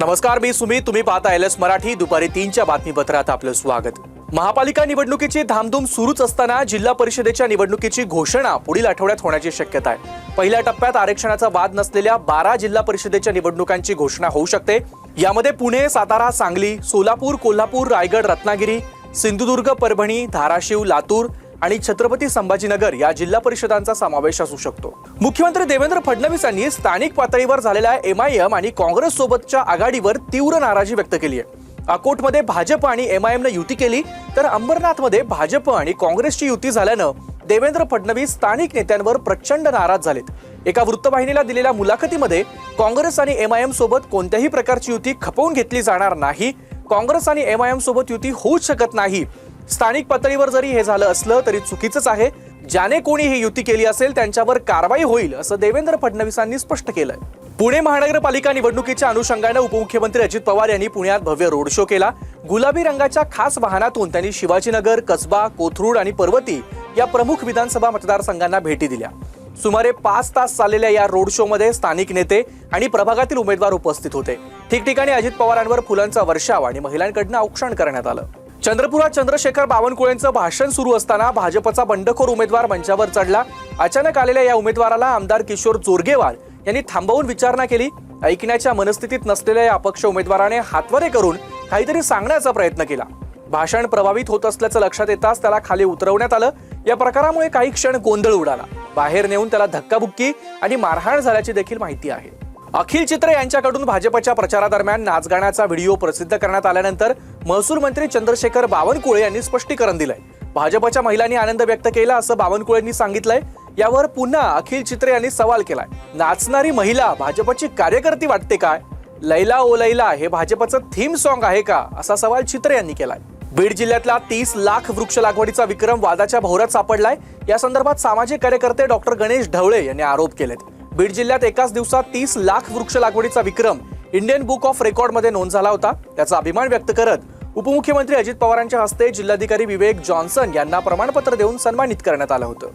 नमस्कार, मी सुमित. तुम्ही पाहता एलएस मराठी. दुपारी 3च्या बातमीपत्रात आपलं स्वागत. महापालिका निवडणुकीची धामधूम सुरूच असताना जिल्हा परिषदेच्या निवडणुकीची घोषणा पुढील आठवड्यात होण्याची शक्यता आहे. पहिल्या टप्प्यात आरक्षणाचा वाद नसलेल्या 12 जिल्हा परिषदेच्या निवडणुकांची घोषणा होऊ शकते. यामध्ये पुणे, सातारा, सांगली, सोलापूर, कोल्हापूर, रायगड, रत्नागिरी, सिंधुदुर्ग, परभणी, धाराशिव, लातूर आणि छत्रपती संभाजीनगर या जिल्हा परिषदांचा समावेश असू शकतो. मुख्यमंत्री देवेंद्र फडणवीस यांनी स्थानिक पातळीवर झालेल्या एमआयएम आणि काँग्रेस सोबतच्या आघाडीवर तीव्र नाराजी व्यक्त केली आहे. अकोटमध्ये भाजप आणि एमआयएमने युती केली, तर अंबरनाथमध्ये भाजप आणि काँग्रेसची युती झाल्यानं देवेंद्र फडणवीस स्थानिक नेत्यांवर प्रचंड नाराज झालेत. एका वृत्तवाहिनीला दिलेल्या मुलाखतीमध्ये काँग्रेस आणि एमआयएम सोबत कोणत्याही प्रकारची युती खपवून घेतली जाणार नाही, काँग्रेस आणि एमआयएम सोबत युती होऊच शकत नाही, स्थानिक पातळीवर जरी हे झालं असलं तरी चुकीचंच आहे, ज्याने कोणी ही युती केली असेल त्यांच्यावर कारवाई होईल, असं देवेंद्र फडणवीसांनी स्पष्ट केलंय. पुणे महानगरपालिका निवडणुकीच्या अनुषंगाने उपमुख्यमंत्री अजित पवार यांनी पुण्यात भव्य रोड शो केला. गुलाबी रंगाच्या खास वाहनातून त्यांनी शिवाजीनगर, कसबा, कोथरूड आणि पर्वती या प्रमुख विधानसभा मतदारसंघांना भेटी दिल्या. सुमारे 5 तास चाललेल्या या रोड शो मध्ये स्थानिक नेते आणि प्रभागातील उमेदवार उपस्थित होते. ठिकठिकाणी अजित पवारांवर फुलांचा वर्षाव आणि महिलांकडून औक्षण करण्यात आलं. चंद्रपुरात चंद्रशेखर बावनकुळेंचं भाषण सुरू असताना भाजपचा बंडखोर उमेदवार मंचावर चढला. अचानक आलेल्या या उमेदवाराला आमदार किशोर जोरगेवार यांनी थांबवून विचारणा केली. ऐकण्याच्या मनस्थितीत नसलेल्या या अपक्ष उमेदवाराने हातवारे करून काहीतरी सांगण्याचा प्रयत्न केला. भाषण प्रभावित होत असल्याचं लक्षात येताच त्याला खाली उतरवण्यात आलं. या प्रकारामुळे काही क्षण गोंधळ उडाला. बाहेर नेऊन त्याला धक्काबुक्की आणि मारहाण झाल्याची देखील माहिती आहे. अखिल चित्रे यांच्याकडून भाजपच्या प्रचारादरम्यान नाचगाण्याचा व्हिडिओ प्रसिद्ध करण्यात आल्यानंतर महसूल मंत्री चंद्रशेखर बावनकुळे यांनी स्पष्टीकरण दिलंय. भाजपच्या महिलांनी आनंद व्यक्त केला असं बावनकुळेंनी सांगितलंय. यावर पुन्हा अखिल चित्रे यांनी सवाल केलाय. नाचणारी महिला भाजपची कार्यकर्ती वाटते काय? लैला ओ लैला हे भाजपचं थीम सॉन्ग आहे का, असा सवाल चित्रे यांनी केलाय. बीड जिल्ह्यातला 30 लाख वृक्ष लागवडीचा विक्रम वादाच्या भोवऱ्यात सापडलाय. या संदर्भात सामाजिक कार्यकर्ते डॉक्टर गणेश ढवळे यांनी आरोप केलेत. बीड जिल्ह्यात एकाच दिवसात 30 लाख वृक्ष लागवडीचा विक्रम इंडियन बुक ऑफ रेकॉर्डमध्ये नोंद झाला होता. त्याचा अभिमान व्यक्त करत उपमुख्यमंत्री अजित पवारांच्या हस्ते जिल्हाधिकारी विवेक जॉन्सन यांना प्रमाणपत्र देऊन सन्मानित करण्यात आलं होतं.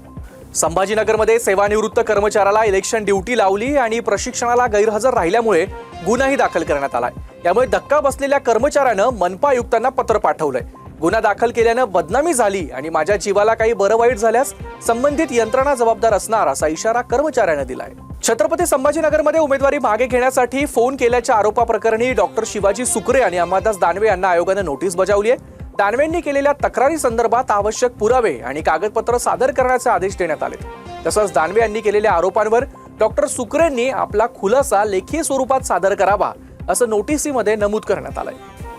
संभाजीनगरमध्ये सेवानिवृत्त कर्मचाऱ्याला इलेक्शन ड्युटी लावली आणि प्रशिक्षणाला गैरहजर राहिल्यामुळे गुन्हाही दाखल करण्यात आलाय. यामुळे धक्का बसलेल्या कर्मचाऱ्यानं मनपा आयुक्तांना पत्र पाठवलंय. गुन्हा दाखल केल्यानं बदनामी झाली आणि माझ्या जीवाला काही बरं वाईट झाल्यास संबंधित यंत्रणा जबाबदार असणार, असा इशारा कर्मचाऱ्यानं दिलाय. छत्रपती संभाजीनगरमध्ये उमेदवारी मागे घेण्यासाठी फोन केल्याच्या आरोपाप्रकरणी डॉक्टर शिवाजी सुकरे आणि अंबादास दानवे यांना आयोगानं नोटीस बजावली आहे. दानवेंनी केलेल्या तक्रारी संदर्भात आवश्यक पुरावे आणि कागदपत्र सादर करण्याचे आदेश देण्यात आले. तसंच दानवे यांनी केलेल्या आरोपांवर डॉक्टर सुकरेंनी आपला खुलासा लेखी स्वरूपात सादर करावा, असं नोटीसीमध्ये नमूद करण्यात आलंय.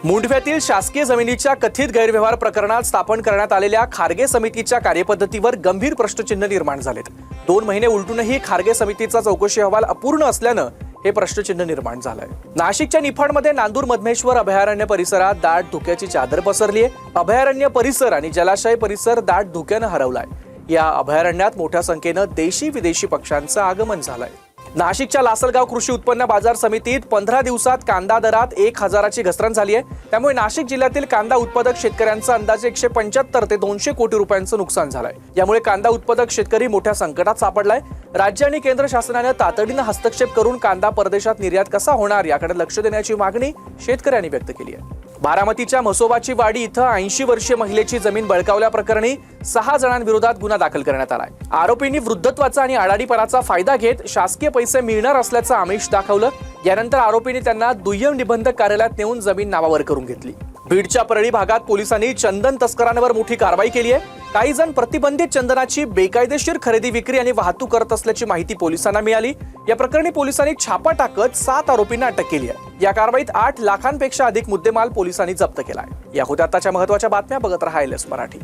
मुंडव्यातील शासकीय जमिनीच्या कथित गैरव्यवहार प्रकरणात स्थापन करण्यात आलेल्या खारगे समितीच्या कार्यपद्धतीवर गंभीर प्रश्नचिन्ह निर्माण झालेत. 2 महिने उलटूनही खारगे समितीचा चौकशी अहवाल अपूर्ण असल्यानं हे प्रश्नचिन्ह निर्माण झालंय. नाशिकच्या निफाडमध्ये नांदूर मधमेश्वर अभयारण्य परिसरात दाट धुक्याची चादर पसरली आहे. अभयारण्य परिसर आणि जलाशय परिसर दाट धुक्यानं हरवलाय. या अभयारण्यात मोठ्या संख्येनं देशी विदेशी पक्ष्यांचं आगमन झालंय. नाशिकच्या लासलगाव कृषी उत्पन्न बाजार समितीत 15 दिवसात कांदा दरात 1000ची घसरण झाली आहे. त्यामुळे नाशिक जिल्ह्यातील कांदा उत्पादक शेतकऱ्यांचं अंदाजे 175 ते 200 कोटी रुपयांचं नुकसान झालंय. यामुळे कांदा उत्पादक शेतकरी मोठ्या संकटात सापडलाय. राज्य आणि केंद्र शासनानं तातडीनं हस्तक्षेप करून कांदा परदेशात निर्यात कसा होणार याकडे लक्ष देण्याची मागणी शेतकऱ्यांनी व्यक्त केली आहे. बारामतीच्या म्हसोबाची वाडी इथं 80 वर्षीय महिलेची जमीन बळकावल्याप्रकरणी 6 जणांविरोधात गुन्हा दाखल करण्यात आलाय. आरोपींनी वृद्धत्वाचा आणि आडाडीपणाचा फायदा घेत शासकीय पैसे मिळणार असल्याचं आमिष दाखवलं. यानंतर आरोपींनी त्यांना दुय्यम निबंधक कार्यालयात नेऊन जमीन नावावर करून घेतली. बीडच्या परळी भागात पोलिसांनी चंदन तस्करांवर मोठी कारवाई केली आहे. काही जण प्रतिबंधित चंदनाची बेकायदेशीर खरेदी विक्री आणि वाहतूक करत असल्याची माहिती पोलिसांना मिळाली. या प्रकरणी पोलिसांनी छापा टाकत 7 आरोपींना अटक केली आहे. या कारवाईत 8 लाखांपेक्षा अधिक मुद्देमाल पोलिसांनी जप्त केलाय. या होत्या आताच्या महत्त्वाच्या बातम्या. बघत रहा एलएस मराठी.